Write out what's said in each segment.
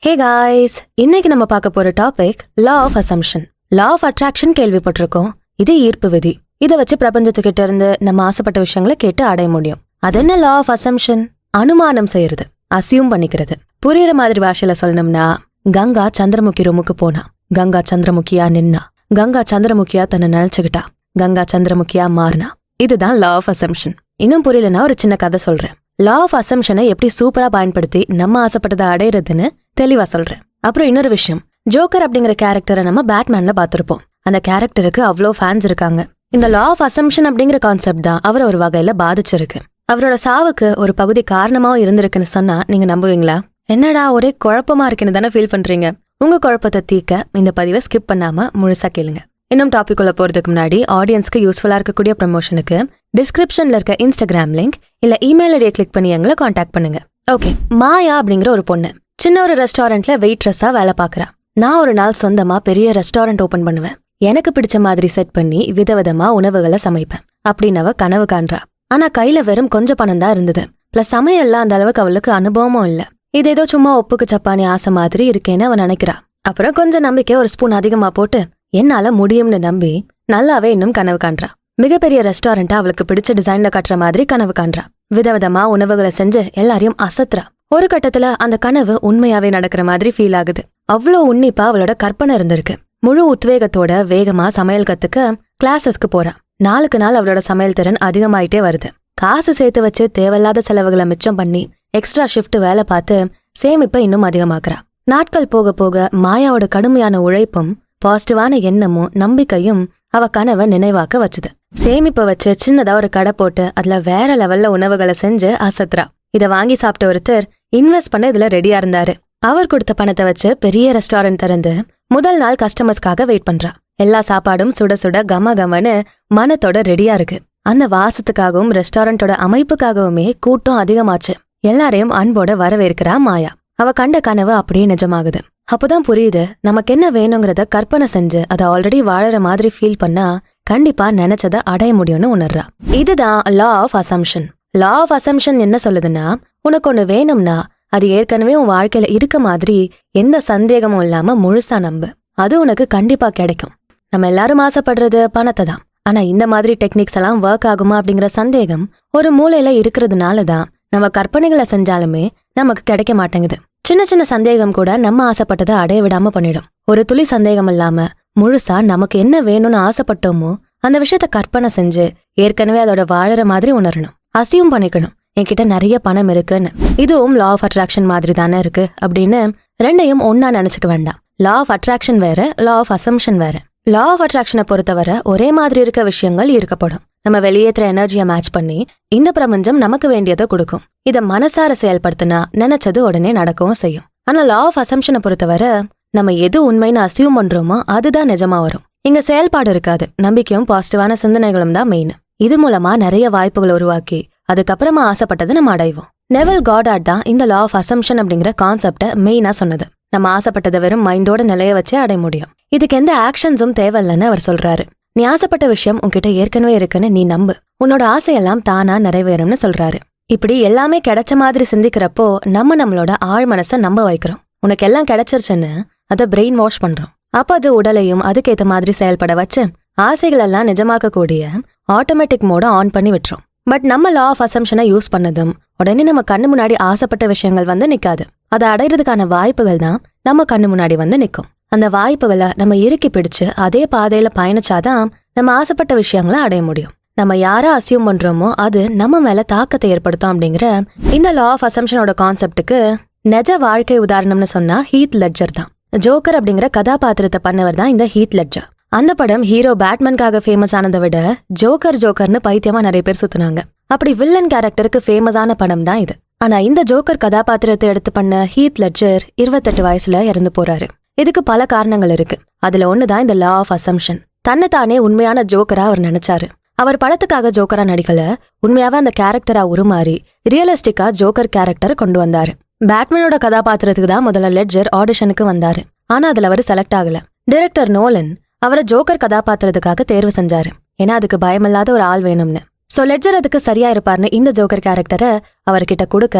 Hey guys, இன்னைக்கு நம்ம பார்க்க போற topic law of assumption. Law of attraction கேள்விப்பட்டிருக்கோம். இது ஈர்ப்பு விதி. இதை வச்சு பிரபஞ்சத்துக்கிட்ட இருந்து நம்ம ஆசைப்பட்ட விஷயங்களை கேட்டு அடைய முடியும். அது என்ன லா ஆஃப் அசம்ஷன்? அனுமானம் செய்யறது, அசியூம் பண்ணிக்கிறது. புரியுற மாதிரி பாஷையில சொல்லணும்னா, கங்கா சந்திரமுகி ரூமுக்கு போனா, கங்கா சந்திரமுகியா நின்னா, கங்கா சந்திரமுகியா தன்னை நினைச்சுக்கிட்டா, கங்கா சந்திரமுகியா மாறினா. இதுதான் லா ஆஃப் அசம்ஷன். இன்னும் புரியலன்னா ஒரு சின்ன கதை சொல்றேன். லா ஆஃப் அசம்ஷனை எப்படி சூப்பரா பயன்படுத்தி நம்ம ஆசைப்பட்டதை அடையிறதுன்னு தெளிவா சொல்றேன். அப்புறம் இன்னொரு விஷயம், ஜோக்கர் அப்படிங்கிற கேரக்டரை நம்ம பேட்மேன்ல பார்த்திருப்போம். அந்த கேரக்டருக்கு அவ்வளோ ஃபேன்ஸ் இருக்காங்க. இந்த லா ஆஃப் அசம்ஷன் அப்படிங்கிற கான்செப்ட் தான் அவரை ஒரு வகையில பாதிச்சிருக்கு. அவரோட சாவுக்கு ஒரு பகுதி காரணமாவும் இருந்திருக்குன்னு சொன்னா நீங்க நம்புவீங்களா? என்னடா ஒரே குழப்பமா இருக்குன்னு தானே ஃபீல் பண்றீங்க? உங்க குழப்பத்தை தீர்க்க இந்த பதிவை ஸ்கிப் பண்ணாம முழுசா கேளுங்க. இன்னும் டாபிக் உள்ள போறதுக்கு முன்னாடி ஆடியன்ஸ்க்கு யூஸ்ஃபுல்லா இருக்கக்கூடிய ப்ரமோஷனுக்கு டிஸ்கிரிப்ஷன்ல இருக்க இன்ஸ்டாகிராம் லிங்க் இல்ல இமெயில் ஐடியை கிளிக் பண்ணி எங்களை காண்டாக்ட் பண்ணுங்க. ஓகே, மாயா அப்படிங்கிற ஒரு பொண்ணு சின்ன ஒரு ரெஸ்டாரண்ட்ல வெயிட்ரஸா வேலை பாக்குறா. நான் ஒரு நாள் சொந்தமா பெரிய ரெஸ்டாரண்ட் ஓபன் பண்ணுவேன். எனக்கு பிடிச்ச மாதிரி செட் பண்ணி விதவிதமா உணவுகளை சமைப்பேன் அப்படின்னு அவ கனவு காண்றா. ஆனா கையில வெறும் கொஞ்சம் பணம் தான் இருந்தது. பிளஸ் சமையல்லாம் அந்த அளவுக்கு அவளுக்கு அனுபவமும் இல்ல. இது ஏதோ சும்மா ஒப்புக்கு சப்பானி ஆசை மாதிரி இருக்கேன்னு அவ நினைக்கிறா. அப்புறம் கொஞ்சம் நம்பிக்கை ஒரு ஸ்பூன் அதிகமா போட்டு என்னால முடியும்னு நம்பி நல்லாவே இன்னும் கனவு காண்றா. மிகப்பெரிய ரெஸ்டாரண்ட்டா அவளுக்கு பிடிச்ச டிசைன்ல கட்டுற மாதிரி கனவு காண்றா. விதவிதமா உணவுகளை செஞ்சு எல்லாரையும் அசத்துறா. ஒரு கட்டத்துல அந்த கனவு உண்மையாவே நடக்கிற மாதிரி ஃபீல் ஆகுது. அவ்வளோ உன்னிப்பா அவளோட கற்பனை இருந்திருக்கு. முழு உத்வேகத்தோட வேகமா சமையல் கத்துக்க கிளாஸஸ்க்கு போறா. நாளுக்கு நாள் அவளோட சமையல் திறன் அதிகமாயிட்டே வருது. காசு சேர்த்து வச்சு தேவையில்லாத செலவுகளை மிச்சம் பண்ணி எக்ஸ்ட்ரா ஷிஃப்ட் வேலை பார்த்து சேமிப்பை இன்னும் அதிகமாக்குறா. நாட்கள் போக போக மாயாவோட கடுமையான உழைப்பும் பாசிட்டிவான எண்ணமும் நம்பிக்கையும் அவ கனவை நினைவாக்க வச்சுது. சேமிப்பை வச்சு சின்னதா ஒரு கடை போட்டு அதுல வேற லெவல்ல உணவுகளை செஞ்சு அசத்துறா. இத வாங்கி சாப்பிட்ட ஒருத்தர் இன்வெஸ்ட் பண்ண இதுல ரெடியா இருந்தாரு. அவர் கொடுத்த பணத்தை வச்சு பெரிய ரெஸ்டாரண்ட் திறந்து முதல் நாள் கஸ்டமர்ஸ்க்காக வெயிட் பண்றா. எல்லா சாப்பாடும் சுட சுட கம கமன்னு மனத்தோட ரெடியா இருக்கு. அந்த வாசத்துக்காகவும் ரெஸ்டாரண்டோட அமைப்புக்காகவுமே கூட்டம் அதிகமாச்சு. எல்லாரையும் அன்போட வரவேற்கிறா மாயா. அவ கண்ட கனவு அப்படியே நிஜமாகுது. அப்போதான் புரியுது, நமக்கு என்ன வேணுங்கிறத கற்பனை செஞ்சு அதை ஆல்ரெடி வாழற மாதிரி ஃபீல் பண்ணா கண்டிப்பா நினைச்சதை அடைய முடியும்னு உணர்றா. இதுதான் law of assumption. Law of assumption என்ன சொல்லுதுன்னா, உனக்கு ஒண்ணு வேணும்னா அது ஏற்கனவே உன் வாழ்க்கையில இருக்க மாதிரி எந்த சந்தேகமும் இல்லாம முழுசா நம்பு. அது உனக்கு கண்டிப்பா கிடைக்கும். நம்ம எல்லாரும் ஆசைப்படுறது பணத்தை தான். ஆனா இந்த மாதிரி டெக்னிக்ஸ் எல்லாம் ஒர்க் ஆகுமா அப்படிங்கிற சந்தேகம் ஒரு மூலையில இருக்கிறதுனாலதான் நம்ம கற்பனைகளை செஞ்சாலுமே நமக்கு கிடைக்க மாட்டேங்குது. சின்ன சின்ன சந்தேகம் கூட நம்ம ஆசைப்பட்டதை அடைய விடாம பண்ணிடும். ஒரு துளி சந்தேகம் இல்லாம முழுசா நமக்கு என்ன வேணும்னு ஆசைப்பட்டோமோ அந்த விஷயத்த கற்பனை செஞ்சு ஏற்கனவே அதோட வாழற மாதிரி உணரணும். அசியூம் பண்ணிக்கணும், என்கிட்ட நிறைய பணம் இருக்குன்னு. இதுவும் லா ஆஃப் அட்ராக்ஷன் மாதிரி தானே இருக்கு அப்படின்னு ரெண்டையும் ஒன்னா நினைச்சுக்க வேண்டாம். லா ஆஃப் அட்ராக்ஷன் வேற, லா ஆஃப் அசம்ஷன் வேற. லா ஆஃப் அட்ராக்ஷனை பொறுத்தவரை ஒரே மாதிரி இருக்க விஷயங்கள் ஈர்க்கப்படும். நம்ம வெளியேற்ற எனர்ஜியை மேட்ச் பண்ணி இந்த பிரபஞ்சம் நமக்கு வேண்டியதை கொடுக்கும். இத மனசார செயல்படுத்தினா நினைச்சது உடனே நடக்கவும் செய்யும். ஆனா லா ஆஃப் அசம்ஷனை பொறுத்தவரை நம்ம எது உண்மைன்னு அசியூம் பண்றோமோ அதுதான் நிஜமா வரும். இங்க செயல்பாடு இருக்காது, நம்பிக்கையும் பாசிட்டிவான சிந்தனைகளும் தான் மெயின். இது மூலமா நிறைய வாய்ப்புகளை உருவாக்கி அதுக்கப்புறமா ஆசைப்பட்டதை நம்ம அடைவோம். நெவில் காடார்ட் தான் இந்த லா ஆஃப் அசம்ஷன் அப்படிங்கிற கான்செப்டை மெயினா சொன்னது. நம்ம ஆசைப்பட்டதை வெறும் மைண்டோட நிலைய வச்சே அடைய முடியும். இதுக்கு எந்த ஆக்ஷன்ஸும் தேவையில்லைன்னு அவர் சொல்றாரு. நீ ஆசைப்பட்ட விஷயம் உன்கிட்ட ஏற்கனவே இருக்குன்னு நீ நம்பு, உன்னோட ஆசையெல்லாம் தானா நிறைவேறும்னு சொல்றாரு. இப்படி எல்லாமே கிடைச்ச மாதிரி சிந்திக்கிறப்போ நம்மளோட ஆழ் மனசை நம்ப வைக்கிறோம். உனக்கு எல்லாம் கிடைச்சிருச்சுன்னு அதை பிரெயின் வாஷ் பண்றோம். அப்ப அது உடலையும் அதுக்கேத்த மாதிரி செயல்பட வச்சு ஆசைகள் எல்லாம் நிஜமாக்கக்கூடிய ஆட்டோமேட்டிக் மோட ஆன் பண்ணி விட்டுரும். பட் நம்ம லா ஆஃப் அசம்ஷனை யூஸ் பண்ணதும் உடனே நம்ம கண்ணு முன்னாடி ஆசைப்பட்ட விஷயங்கள் வந்து நிக்காது. அதை அடையிறதுக்கான வாய்ப்புகள் தான் நம்ம கண்ணு முன்னாடி வந்து நிக்கும். அந்த வாய்ப்புகளை நம்ம இறுக்கி பிடிச்சு அதே பாதையில பயணிச்சாதான் நம்ம ஆசைப்பட்ட விஷயங்களை அடைய முடியும். நம்ம யாரை அசியூம் பண்றோமோ அது நம்ம மேல தாக்கத்தை ஏற்படுத்தும் அப்படிங்கிற இந்த லா ஆஃப் அசம்ஷனோட கான்செப்டுக்கு நிஜ வாழ்க்கை உதாரணம்னு சொன்னா ஹீத் லெட்ஜர் தான். ஜோக்கர் அப்படிங்கிற கதாபாத்திரத்தை பண்ணவர் தான் இந்த ஹீத் லெட்ஜர். அந்த படம் ஹீரோ பேட்மேன்காக ஃபேமஸ் ஆனதை விட ஜோக்கர்னு பைத்தியமா நிறைய பேர் சுத்துனாங்க. அப்படி வில்லன் கேரக்டருக்கு ஃபேமஸான படம் தான் இது. ஆனா இந்த ஜோக்கர் கதாபாத்திரத்தை எடுத்து பண்ண ஹீத் லெட்ஜர் 28 வயசுல இறந்து போறாரு. இதுக்கு பல காரணங்கள் இருக்கு. அதுல ஒண்ணுதான் இந்த லா ஆஃப் அசம்ஷன். தன்னைத்தானே உண்மையான ஜோக்கரா அவர் நினைச்சாரு. அவர் படத்துக்காக ஜோக்கரா நடிக்கல, உண்மையாவே அந்த கேரக்டரா உருமாறி ரியலிஸ்டிக்கா ஜோக்கர் கேரக்டர் கொண்டு வந்தாரு. பேட்மேனோட கதாபாத்திரத்துக்கு தான் முதல்ல லெட்ஜர் ஆடிஷனுக்கு வந்தாரு. ஆனா அதுல அவர் செலக்ட் ஆகல. டைரக்டர் நோலன் அவரை ஜோக்கர் கதாபாத்திரத்துக்காக தேர்வு செஞ்சாரு. ஏன்னா அதுக்கு பயமில்லாத ஒரு ஆள் வேணும்னு. சோ லெட்ஜர் அதுக்கு சரியா இருப்பார்னு இந்த ஜோக்கர் கேரக்டரை அவர்கிட்ட கொடுக்க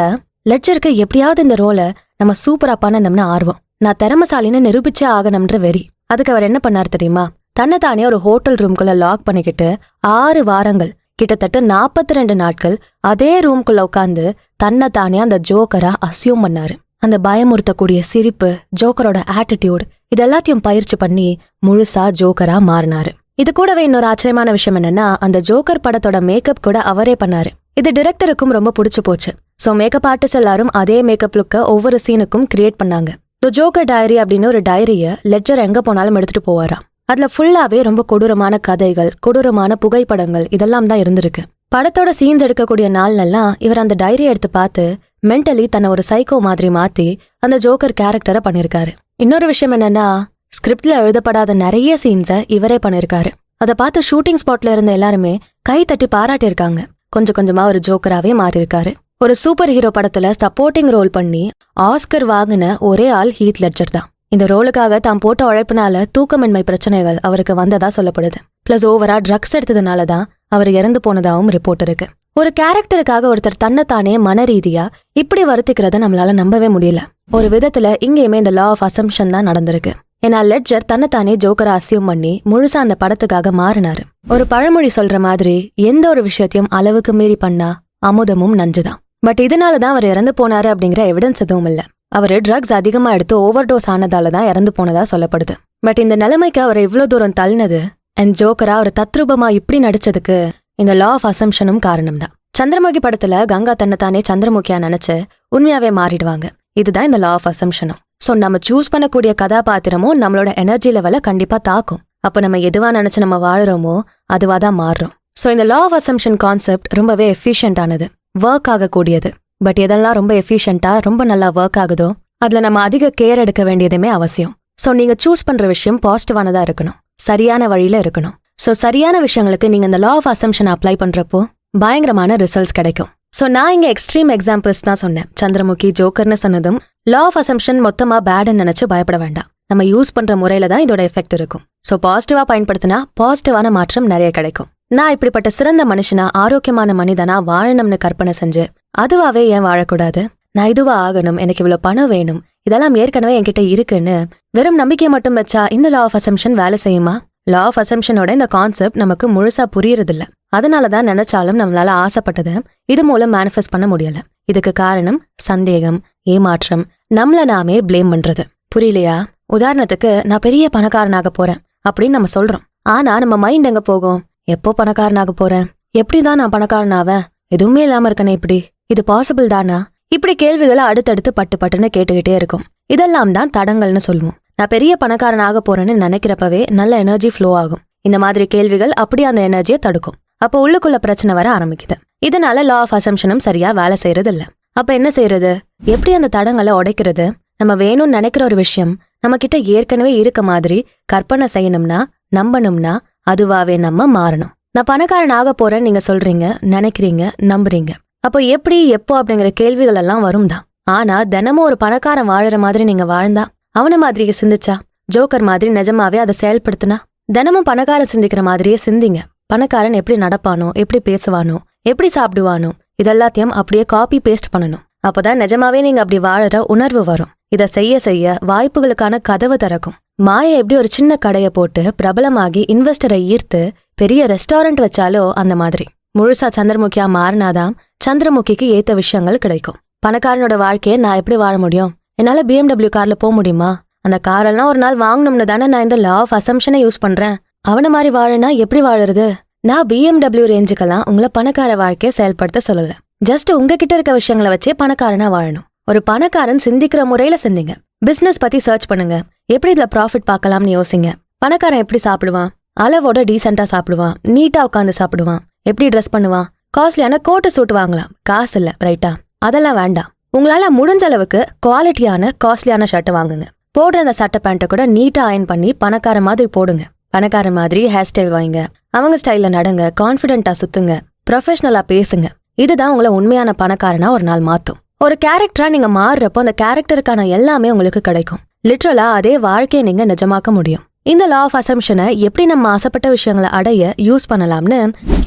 லெட்ஜருக்கு எப்படியாவது இந்த ரோலை நம்ம சூப்பரா பண்ணணும்னு ஆர்வம், நான் திறமசாலின்னு நிரூபிச்சே ஆகணும்ன்ற வெறி. அதுக்கு அவர் என்ன பண்ணார் தெரியுமா? தன்னைத்தானே ஒரு ஹோட்டல் ரூம்குள்ள லாக் பண்ணிக்கிட்டு 6 வாரங்கள், கிட்டத்தட்ட 42 நாட்கள் அதே ரூம்குள்ள உட்காந்து தன்னைத்தானே அந்த ஜோக்கரா அசியூம் பண்ணாரு. அந்த பயமுறுத்தக்கூடிய சிரிப்பு, ஜோக்கரோட ஆட்டிடியூட், இது எல்லாத்தையும் பயிற்சி பண்ணி முழுசா ஜோக்கரா மாறினாரு. இது கூடவே இன்னொரு ஆச்சரியமான விஷயம் என்னன்னா, அந்த ஜோக்கர் படத்தோட மேக்கப் கூட அவரே பண்ணாரு. இது டைரக்டருக்கும் ரொம்ப பிடிச்சு போச்சு. சோ மேக்கப் ஆர்டிஸ்ட் எல்லாரும் அதே மேக்கப் லுக்க ஒவ்வொரு சீனுக்கும் கிரியேட் பண்ணாங்க. ஜோக்கர் டைரி அப்படின்னு ஒரு டைரிய லெட்ஜர் எங்க போனாலும் எடுத்துட்டு போவாராம். அதுல ஃபுல்லாவே ரொம்ப கொடூரமான கதைகள், கொடூரமான புகைப்படங்கள் இதெல்லாம் தான் இருந்திருக்கு. படத்தோட சீன்ஸ் எடுக்கக்கூடிய நாள்லாம் இவர் அந்த டைரியை எடுத்து பார்த்து மென்டலி தன்னை ஒரு சைக்கோ மாதிரி மாத்தி அந்த ஜோக்கர் கேரக்டரை பண்ணிருக்காரு. இன்னொரு விஷயம் என்னன்னா, ஸ்கிரிப்ட்ல எழுதப்படாத நிறைய சீன்ஸை இவரே பண்ணிருக்காரு. அதை பார்த்து ஷூட்டிங் ஸ்பாட்ல இருந்த எல்லாருமே கை தட்டி பாராட்டியிருக்காங்க. கொஞ்சம் கொஞ்சமா ஒரு ஜோக்கராவே மாறி இருக்காரு. ஒரு சூப்பர் ஹீரோ படத்துல சப்போர்ட்டிங் ரோல் பண்ணி ஆஸ்கர் வாங்கின ஒரே ஆள் ஹீத் லெட்ஜர் தான். இந்த ரோலுக்காக தான் போட்ட உழைப்பினால தூக்கமின்மை பிரச்சனைகள் அவருக்கு வந்ததா சொல்லப்படுது. பிளஸ் ஓவரா ட்ரக்ஸ் எடுத்ததுனாலதான் அவர் இறந்து போனதாகவும் ரிப்போர்ட் இருக்கு. ஒரு கேரக்டருக்காக ஒருத்தர் தன்னைத்தானே மன ரீதியா இப்படி வருத்திக்கிறத நம்மளால நம்பவே முடியல. ஒரு விதத்துல இங்கேயுமே இந்த லா ஆஃப் அசம்ஷன் தான் நடந்திருக்கு. ஏன்னா லெட்ஜர் தன்னைத்தானே ஜோக்கரை அசியூம் பண்ணி முழுசா அந்த படத்துக்காக மாறினாரு. ஒரு பழமொழி சொல்ற மாதிரி எந்த ஒரு விஷயத்தையும் அளவுக்கு மீறி பண்ணா அமுதமும் நஞ்சுதான். பட் இதனாலதான் அவர் இறந்து போனாரு அப்படிங்கிற எவிடன்ஸ் எதுவும் இல்ல. அவரு ட்ரக்ஸ் அதிகமா எடுத்து ஓவர் டோஸ் ஆனதாலதான் இறந்து போனதா சொல்லப்படுது. பட் இந்த நிலைமைக்கு அவரை இவ்வளவு தூரம் தள்ளினது அண்ட் ஜோக்கரா ஒரு தத்ரூபமா இப்படி நடிச்சதுக்கு இந்த லா ஆஃப் அசம்ஷனும் காரணம் தான். சந்திரமுகி படத்துல கங்கா தன்னைத்தானே சந்திரமுகியா நினைச்சு உண்மையாவே மாறிடுவாங்க. இதுதான் இந்த லா ஆஃப் அசம்ஷனும். சோ நம்ம சூஸ் பண்ணக்கூடிய கதாபாத்திரமும் நம்மளோட எனர்ஜி லெவலை கண்டிப்பா தாக்கும். அப்ப நம்ம எதுவா நினைச்சு நம்ம வாழுறோமோ அதுவா தான் மாறுறோம். சோ இந்த லா ஆஃப் அசம்ஷன் கான்செப்ட் ரொம்பவே எஃபிஷியன்டானது, ஒர்க் ஆகக்கூடியது. பட் எதெல்லாம் ரொம்ப எஃபிஷியன்டா ரொம்ப நல்லா ஒர்க் ஆகுதோ அதுல நம்ம அதிக கேர் எடுக்க வேண்டியதுமே அவசியம். சோ நீங்க சூஸ் பண்ற விஷயம் பாசிட்டிவானதா இருக்கணும், சரியான வழியில இருக்கணும். சோ சரியான விஷயங்களுக்கு நீங்க இந்த லா ஆஃப் அசம்ஷன் அப்ளை பண்றப்போ பயங்கரமான ரிசல்ட்ஸ் கிடைக்கும். சோ நான் இங்க எக்ஸ்ட்ரீம் எக்ஸாம்பிள்ஸ் தான் சொன்னேன். சந்திரமுகி, ஜோக்கர்னு சொன்னதும் லா ஆஃப் அசம்ஷன் மொத்தமா பேடுன்னு நினைச்சு பயப்பட வேண்டாம். நம்ம யூஸ் பண்ற முறையில தான் இதோட எஃபெக்ட் இருக்கும். சோ பாசிட்டிவா பயன்படுத்தினா பாசிட்டிவான மாற்றம் நிறைய கிடைக்கும். நான் இப்படிப்பட்ட சிறந்த மனுஷனா, ஆரோக்கியமான மனிதனா வாழணும்னு கற்பனை செஞ்சு அதுவாவே ஏன் வாழக்கூடாது? நான் இதுவா ஆகணும், எனக்கு இவ்வளவு பணம் வேணும், இதெல்லாம் ஏற்கனவே என்கிட்ட இருக்குன்னு வெறும் நம்பிக்கையை மட்டும் வச்சா இந்த லா ஆஃப் அசம்ஷன் வேலை செய்யுமா? லா ஆஃப் அசம்ஷனோட இந்த கான்செப்ட் நமக்கு முழுசா புரியறதில்ல. அதனாலதான் நினைச்சாலும் நம்மளால ஆசைப்பட்டதை இது மூலம் மேனிஃபெஸ்ட் பண்ண முடியல. இதுக்கு காரணம் சந்தேகம், ஏமாற்றம், நம்மள நாமே பிளேம் பண்றது. புரியலையா? உதாரணத்துக்கு நான் பெரிய பணக்காரனாக போறேன் அப்படின்னு நம்ம சொல்றோம். ஆனா நம்ம மைண்ட் எங்க போகும்? எப்போ பணக்காரனாக போறேன், எப்படிதான் நான் பணக்காரனாவேன், எதுவுமே இல்லாம இருக்கனே, இப்படி இது பாசிபிள் தானா? இப்படி கேள்விகளை அடுத்தடுத்து பட்டு பட்டுன்னு கேட்டுக்கிட்டே இருக்கும். இதெல்லாம் தான் தடங்கள்னு சொல்லுவோம். நான் பெரிய பணக்காரனாக போறேன்னு நினைக்கிறப்பவே நல்ல எனர்ஜி ஃப்ளோ ஆகும். இந்த மாதிரி கேள்விகள் அப்படியே அந்த எனர்ஜியை தடுக்கும். அப்போ உள்ளுக்குள்ள பிரச்சனை வர ஆரம்பிக்குது. இதனால லா ஆஃப் அசம்ஷனும் சரியா வேலை செய்யறது இல்ல. அப்ப என்ன செய்யறது? எப்படி அந்த தடங்களை உடைக்கிறது? நம்ம வேணும்னு நினைக்கிற ஒரு விஷயம் நம்ம கிட்ட ஏற்கனவே இருக்க மாதிரி கற்பனை செய்யணும்னா, நம்பணும்னா அதுவாவே நம்ம மாறணும். நான் பணக்காரன் ஆக போறேன்னு நீங்க சொல்றீங்க, நினைக்கிறீங்க, நம்புறீங்க. அப்போ எப்படி, எப்போ அப்படிங்கிற கேள்விகள் எல்லாம் வரும் தான். ஆனா தினமும் ஒரு பணக்காரன் வாழற மாதிரி நீங்க வாழ்ந்தா, அவன மாதிரியே சிந்திச்சா, ஜோக்கர் மாதிரி நிஜமாவே அதை செயல்படுத்தினா, தினமும் பணக்காரன் சிந்திக்கிற மாதிரியே சிந்திங்க. பணக்காரன் எப்படி நடப்பானோ, எப்படி பேசுவானோ, எப்படி சாப்பிடுவானோ, இதெல்லாத்தையும் அப்படியே காப்பி பேஸ்ட் பண்ணணும். அப்போதான் நிஜமாவே நீங்க அப்படி வாழற உணர்வு வரும். இதை செய்ய செய்ய வாய்ப்புகளுக்கான கதவு திறக்கும். மாயை எப்படி ஒரு சின்ன கடையை போட்டு பிரபலமாகி இன்வெஸ்டரை ஈர்த்து பெரிய ரெஸ்டாரண்ட் வச்சாலோ அந்த மாதிரி முழுசா சந்திரமுகியா மாறினாதான் சந்திரமுகிக்கு ஏத்த விஷயங்கள் கிடைக்கும். பணக்காரனோட வாழ்க்கையை நான் எப்படி வாழ முடியும்? என்னால BMW கார்ல போக முடியுமா? அந்த காரெல்லாம் ஒரு நாள் வாங்கணும்னு தானே நான் இந்த லா ஆஃப் அசம்ஷனை யூஸ் பண்றேன். அவன மாதிரி வாழனா எப்படி வாழறது? நான் BMW ரேஞ்சுக்கெல்லாம் உங்களை பணக்கார வாழ்க்கையை செயல்படுத்த சொல்லல. ஜஸ்ட் உங்ககிட்ட இருக்க விஷயங்களை வச்சே பணக்காரனா வாழணும். ஒரு பணக்காரன் சிந்திக்கிற முறையில சிந்திங்க. பிசினஸ் பத்தி சர்ச் பண்ணுங்க. எப்படி இதுல ப்ராஃபிட் பார்க்கலாம்னு யோசிங்க. பணக்காரன் எப்படி சாப்பிடுவான்? அளவோட டீசென்டா சாப்பிடுவான், நீட்டா உட்காந்து சாப்பிடுவான். எப்படி ட்ரெஸ் பண்ணுவான்? காஸ்ட்லியான கோட்டு சூட் வாங்கலாம், காசு இல்ல, ரைட்டா? அதெல்லாம் வேண்டாம். உங்களால முடிஞ்ச அளவுக்கு குவாலிட்டியான காஸ்ட்லியான ஷர்ட் வாங்குங்க. போடுற அந்த சட்டை பேண்ட்டை கூட நீட்டா அயன் பண்ணி பணக்கார மாதிரி போடுங்க. பணக்கார மாதிரி ஹேர் ஸ்டைல் வாங்க, அவங்க ஸ்டைல்ல நடங்க, கான்ஃபிடென்ட்டா சுத்துங்க, ப்ரொஃபஷனலா பேசுங்க. இதுதான் உங்களை உண்மையான பணக்காரனா ஒரு நாள் மாத்தும். ஒரு கேரக்டரா நீங்க மாறுறப்போ அந்த கேரக்டருக்கான எல்லாமே உங்களுக்கு கிடைக்கும். லிட்ரலா அதே வாழ்க்கையை நீங்க நிஜமாக்க முடியும். இந்த லா ஆஃப் அசம்ஷனை எப்படி நம்ம ஆசைப்பட்ட விஷயங்களை அடைய யூஸ் பண்ணலாம்னு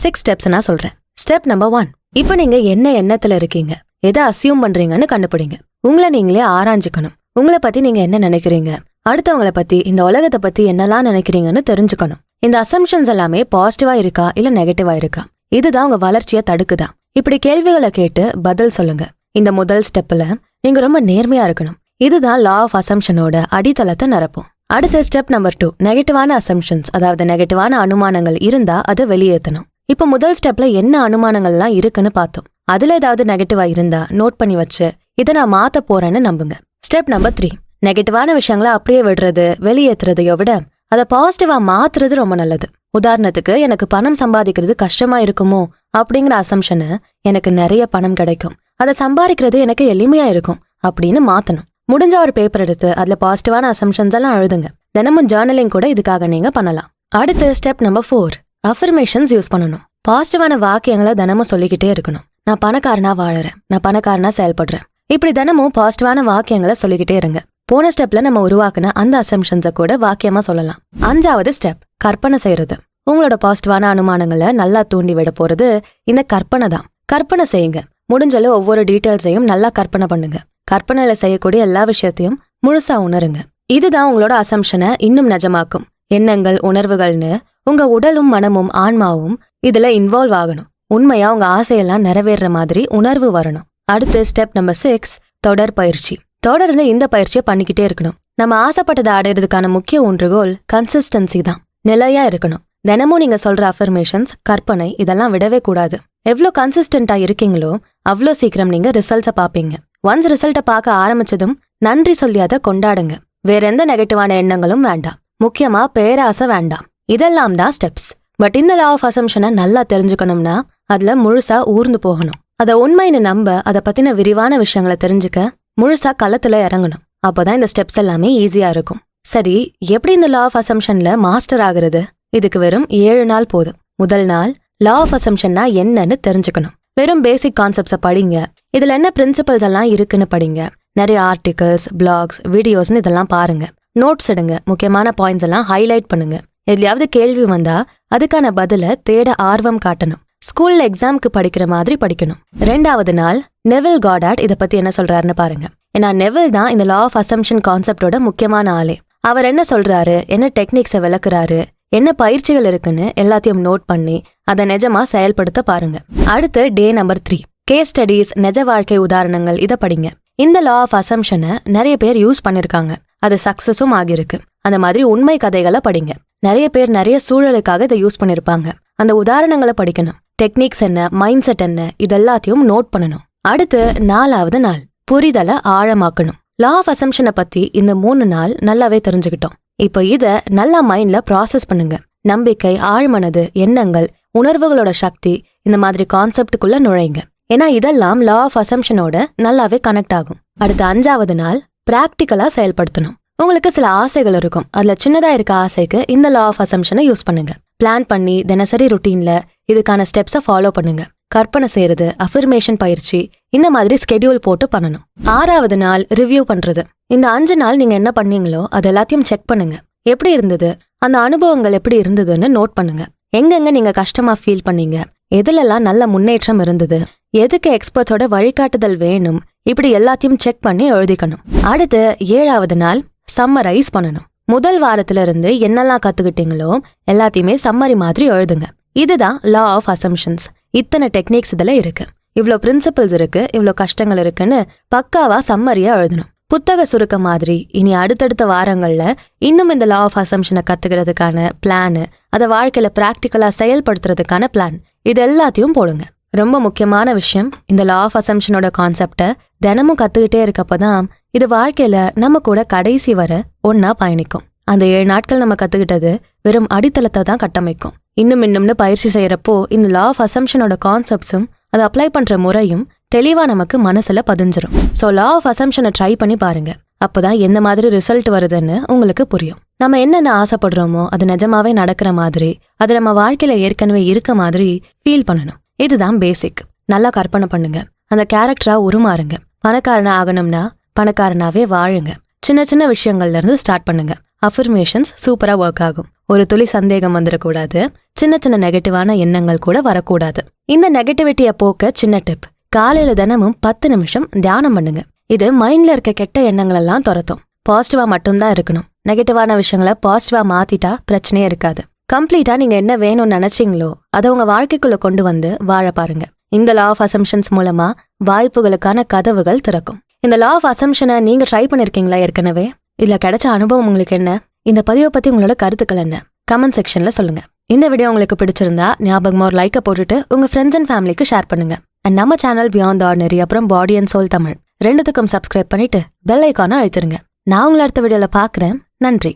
6 ஸ்டெப்ஸ் நான் சொல்றேன். ஸ்டெப் நம்பர் 1, இப்போ நீங்க என்ன எண்ணத்துல இருக்கீங்க, எதை அசியூம் பண்றீங்கன்னு கண்டுபிடிங்க. உங்களை நீங்களே ஆராய்ஞ்சுக்கணும். உங்களை பத்தி நீங்க என்ன நினைக்கிறீங்க, அடுத்தவங்களை பத்தி, இந்த உலகத்தை பத்தி என்னெல்லாம் நினைக்கிறீங்கன்னு தெரிஞ்சுக்கணும். இந்த அசம்ஷன்ஸ் எல்லாமே பாசிட்டிவா இருக்கா இல்ல நெகட்டிவா இருக்கா, இதுதான் உங்க வளர்ச்சியை தடுக்குதா? இப்படி கேள்விகளை கேட்டு பதில் சொல்லுங்க. இந்த முதல் ஸ்டெப்ல நீங்க ரொம்ப நேர்மையா இருக்கணும். இதுதான் லா ஆஃப் அசம்ஷனோட அடித்தளத்தை நிரப்பும். அடுத்த ஸ்டெப் நம்பர் 2, நெகட்டிவான அசம்ஷன்ஸ், அதாவது நெகட்டிவான அனுமானங்கள் இருந்தா அதை வெளியேற்றணும். இப்ப முதல் ஸ்டெப்ல என்ன அனுமானங்கள்லாம் இருக்குன்னு பார்த்தோம். அதுல ஏதாவது நெகட்டிவா இருந்தா நோட் பண்ணி வச்சு இதை நான் மாத்த போறேன்னு நம்புங்க. ஸ்டெப் நம்பர் 3, நெகட்டிவான விஷயங்களை அப்படியே விடுறது, வெளியேற்றுறதையோ விட அதை பாசிட்டிவா மாத்துறது ரொம்ப நல்லது. உதாரணத்துக்கு, எனக்கு பணம் சம்பாதிக்கிறது கஷ்டமா இருக்குமோ அப்படிங்கிற அசம்ஷனை எனக்கு நிறைய பணம் கிடைக்கும், அதை சம்பாதிக்கிறது எனக்கு எளிமையா இருக்கும் அப்படின்னு மாத்தணும். முடிஞ்ச ஒரு பேப்பர் எடுத்து அதுல பாசிட்டிவான அசம்ஷன்ஸ் எல்லாம் எழுதுங்க. தினமும் ஜேர்னலிங் கூட இதுக்காக நீங்க பண்ணலாம். அடுத்து ஸ்டெப் நம்பர் 4, அஃபர்மேஷன்ஸ் யூஸ் பண்ணணும். பாசிட்டிவான வாக்கியங்களை தினமும் சொல்லிக்கிட்டே இருக்கணும். நான் பணக்காரனா வாழறேன், நான் பணக்காரனா செயல்படுறேன், இப்படி தினமும் பாசிட்டிவான வாக்கியங்களை சொல்லிக்கிட்டே இருங்க. போன ஸ்டெப்ல நம்ம உருவாக்குன அந்த அசம்ஷன்ஸை கூட வாக்கியமா சொல்லலாம். 5வது ஸ்டெப், கற்பனை செய்யறது. உங்களோட பாசிட்டிவான அனுமானங்களை நல்லா தூண்டி விட போறது இந்த கற்பனை தான். கற்பனை செய்யுங்க. முடிஞ்சளவு ஒவ்வொரு டீட்டெயில்ஸையும் நல்லா கற்பனை பண்ணுங்க. கற்பனையில செய்யக்கூடிய எல்லா விஷயத்தையும் முழுசா உணருங்க. இதுதான் உங்களோட அசம்ஷனை இன்னும் நிஜமாக்கும். எண்ணங்கள், உணர்வுகள்னு உங்க உடலும் மனமும் ஆன்மாவும் இதுல இன்வால்வ் ஆகணும். உண்மையா உங்க ஆசையெல்லாம் நிறைவேற மாதிரி உணர்வு வரணும். அடுத்து ஸ்டெப் நம்பர் 6, தொடர் பயிற்சி. தொடர்ந்து இந்த பயிற்சியை பண்ணிக்கிட்டே இருக்கணும். நம்ம ஆசைப்பட்டதை அடையிறதுக்கான முக்கிய ஊன்றுகோல் கன்சிஸ்டன்சி தான். நிலையா இருக்கணும். தினமும் நீங்க சொல்ற அஃபர்மேஷன்ஸ், கற்பனை இதெல்லாம் விடவே கூடாது. எவ்வளோ கன்சிஸ்டன்டா இருக்கீங்களோ அவ்வளோ சீக்கிரம் நீங்க ரிசல்ட்ஸை பார்ப்பீங்க. ஒன்ஸ் ரிசல்ட்டை பார்க்க ஆரம்பிச்சதும் நன்றி சொல்லி அதை கொண்டாடுங்க. வேற எந்த நெகட்டிவான எண்ணங்களும் வேண்டாம். முக்கியமா பேராசை வேண்டாம். இதெல்லாம் தான் ஸ்டெப்ஸ். பட் இந்த லா ஆஃப் அசம்ஷனை நல்லா தெரிஞ்சுக்கணும்னா அதுல முழுசா ஊர்ந்து போகணும். அதை உண்மைன்னு நம்ப, அதை பத்தின விரிவான விஷயங்களை தெரிஞ்சுக்க முழுசா களத்துல இறங்கணும். அப்போதான் இந்த ஸ்டெப்ஸ் எல்லாமே ஈஸியா இருக்கும். சரி, எப்படி இந்த லா ஆஃப் அசம்ஷன்ல மாஸ்டர் ஆகுறது? இதுக்கு வெறும் 7 நாள் போதும். முதல் நாள் லா ஆஃப் அசம்ஷன்னா என்னன்னு தெரிஞ்சுக்கணும். வெறும் பேசிக் கான்செப்ட்ஸை படிங்க. இதுல என்ன பிரின்சிபல்ஸ் எல்லாம் இருக்குன்னு படிங்க. நிறைய ஆர்டிகல்ஸ், பிளாக்ஸ், வீடியோஸ்னு இதெல்லாம் பாருங்க. நோட்ஸ் எடுங்க. முக்கியமான பாயிண்ட்ஸ் எல்லாம் ஹைலைட் பண்ணுங்க. எதுலயாவது கேள்வி வந்தா அதுக்கான பதில தேட ஆர்வம் காட்டணும். ஸ்கூல்ல எக்ஸாம்க்கு படிக்கிற மாதிரி படிக்கணும். 2வது நாள் நெவில் காடார்ட் இதை பத்தி என்ன சொல்றாருன்னு பாருங்க. ஏன்னா நெவில் தான் இந்த லா ஆஃப் அசம்ஷன் கான்செப்டோட முக்கியமான ஆளே. அவர் என்ன சொல்றாரு, என்ன டெக்னிக்ஸை விளக்குறாரு, என்ன பயிற்சிகள் இருக்குன்னு எல்லாத்தையும் நோட் பண்ணி அதை நிஜமா செயல்படுத்த பாருங்க. அடுத்து டே நம்பர் 3, கேஸ் ஸ்டடீஸ், நிஜ வாழ்க்கை உதாரணங்கள் இதை படிங்க. இந்த லா ஆஃப் அசம்ஷனை நிறைய பேர் யூஸ் பண்ணிருக்காங்க. அது சக்சஸும் ஆகியிருக்கு. அந்த மாதிரி உண்மை கதைகளை படிங்க. நிறைய பேர் நிறைய சூழலுக்காக இதை யூஸ் பண்ணிருப்பாங்க. அந்த உதாரணங்களை படிக்கணும். டெக்னிக்ஸ் என்ன, மைண்ட் செட் என்ன, இதெல்லாத்தையும் நோட் பண்ணணும். அடுத்து 4வது நாள், புரிதலை ஆழமாக்கணும். லா ஆஃப் அசம்ஷனை பத்தி இந்த 3 நாள் நல்லாவே தெரிஞ்சுக்கிட்டோம். இப்போ இத நல்லா மைண்ட்ல ப்ராசஸ் பண்ணுங்க. நம்பிக்கை, ஆழ்மனது, எண்ணங்கள், உணர்வுகளோட சக்தி, இந்த மாதிரி கான்செப்டுக்குள்ள நுழைங்க. ஏன்னா இதெல்லாம் லா ஆஃப் அசம்ஷனோட நல்லாவே கனெக்ட் ஆகும். அடுத்த 5வது நாள் பிராக்டிக்கலா செயல்படுத்தணும். உங்களுக்கு சில ஆசைகள் இருக்கும். அதுல சின்னதா இருக்க ஆசைக்கு இந்த லா ஆஃப் அசம்ஷனை யூஸ் பண்ணுங்க. பிளான் பண்ணி தினசரி ருட்டீன்ல இதுக்கான ஸ்டெப்ஸை ஃபாலோ பண்ணுங்க. கற்பனை செய்யறது, அஃபர்மேஷன் பயிற்சி, இந்த மாதிரி ஸ்கெடியூல் போட்டு பண்ணணும். 6வது நாள் ரிவ்யூ பண்றது. இந்த 5 நாள் நீங்க என்ன பண்ணீங்களோ அது எல்லாத்தையும் செக் பண்ணுங்க. எப்படி இருந்தது, அந்த அனுபவங்கள் எப்படி இருந்ததுன்னு நோட் பண்ணுங்க. எங்கெங்க நீங்க கஷ்டமா ஃபீல் பண்ணீங்க, எதுலெல்லாம் நல்ல முன்னேற்றம் இருந்தது, எதுக்கு எக்ஸ்பர்ட்ஸோட வழிகாட்டுதல் வேணும், இப்படி எல்லாத்தையும் செக் பண்ணி எழுதிக்கணும். அடுத்து 7வது நாள் சம்மரைஸ் பண்ணணும். முதல் வாரத்துல இருந்து என்னெல்லாம் கத்துக்கிட்டீங்களோ எல்லாத்தையுமே சம்மரி மாதிரி எழுதுங்க. இதுதான் லா ஆஃப் அசம்ஷன்ஸ். இத்தனை டெக்னிக்ஸ் இதுல இருக்கு, இவ்ளோ பிரின்சிபல்ஸ் இருக்கு, இவ்ளோ கஷ்டங்கள் இருக்குன்னு பக்காவா சம்மரியா எழுதணும். புத்தக சுருக்க மாதிரி இனி அடுத்தடுத்த வாரங்கள்ல இன்னும் இந்த லா ஆஃப் அசம்ஷனை கத்துக்கிறதுக்கான பிளானு, அதை வாழ்க்கையில பிராக்டிக்கலா செயல்படுத்துறதுக்கான பிளான், இது எல்லாத்தையும் போடுங்க. ரொம்ப முக்கியமான விஷயம், இந்த லா ஆஃப் அசம்ஷனோட கான்செப்டை தினமும் கத்துக்கிட்டே இருக்கப்பதான் இது வாழ்க்கையில நம்ம கூட கடைசி வர ஒன்னா பயணிக்கும். அந்த 7 நாட்கள் நம்ம கத்துக்கிட்டது வெறும் அடித்தளத்தை தான் கட்டமைக்கும். இன்னும்னு பயிற்சி செய்யறப்போ இந்த லா ஆஃப் அசம்ஷனோட கான்செப்ட்ஸும் அதை அப்ளை பண்ற முறையும் தெளிவா நமக்கு மனசுல பதிஞ்சிரும். சோ லா ஆஃப் அசம்ஷனை ட்ரை பண்ணி பாருங்க. அப்பதான் எந்த மாதிரி ரிசல்ட் வருதுன்னு உங்களுக்கு புரியும். நம்ம என்னென்ன ஆசைப்படுறோமோ அது நிஜமாவே நடக்கிற மாதிரி, அது நம்ம வாழ்க்கையில ஏற்கனவே இருக்க மாதிரி ஃபீல் பண்ணணும். இதுதான் பேசிக். நல்லா கற்பனை பண்ணுங்க. அந்த கேரக்டரா உருமாறுங்க. பணக்காரனா ஆகணும்னா பணக்காரனாவே வாழுங்க. சின்ன சின்ன விஷயங்கள்ல இருந்து ஸ்டார்ட் பண்ணுங்க. அஃபர்மேஷன்ஸ் சூப்பரா ஒர்க் ஆகும். ஒரு துளி சந்தேகம் வந்துடக்கூடாது. சின்ன சின்ன நெகட்டிவான எண்ணங்கள் கூட வரக்கூடாது. இந்த நெகட்டிவிட்டியை போக்க சின்ன டிப், காலையில தினமும் 10 நிமிஷம் தியானம் பண்ணுங்க. இது மைண்ட்ல இருக்க கெட்ட எண்ணங்கள் எல்லாம் துரத்தும். பாசிட்டிவா மட்டும்தான் இருக்கணும். நெகட்டிவான விஷயங்களை பாசிட்டிவா மாத்திட்டா பிரச்சனையே இருக்காது. கம்ப்ளீட்டா நீங்க என்ன வேணும்னு நினைச்சீங்களோ அதை உங்க வாழ்க்கைக்குள்ள கொண்டு வந்து வாழ பாருங்க. இந்த லா ஆஃப் அசம்ஷன்ஸ் மூலமா வாய்ப்புகளுக்கான கதவுகள் திறக்கும். இந்த லா ஆஃப் அசம்ஷனை நீங்க ட்ரை பண்ணிருக்கீங்களா ஏற்கனவே? இதுல கிடைச்ச அனுபவம் உங்களுக்கு என்ன? இந்த பதிவை பத்தி உங்களோட கருத்துக்கள் என்ன? கமெண்ட் செக்ஷன்ல சொல்லுங்க. இந்த வீடியோ உங்களுக்கு பிடிச்சிருந்தா ஞாபகமா ஒரு லைக்கை போட்டுட்டு உங்க ஃப்ரெண்ட்ஸ் அண்ட் ஃபேமிலிக்கு ஷேர் பண்ணுங்க. அண்ட் நம்ம சேனல் பியாண்ட் தி ஆர்டினரி அப்புறம் பாடி அண்ட் சோல் தமிழ் ரெண்டுத்துக்கும் சப்ஸ்கிரைப் பண்ணிட்டு பெல் ஐகானை அழுத்திருங்க. நான் உங்களை அடுத்த வீடியோல பாக்குறேன். நன்றி.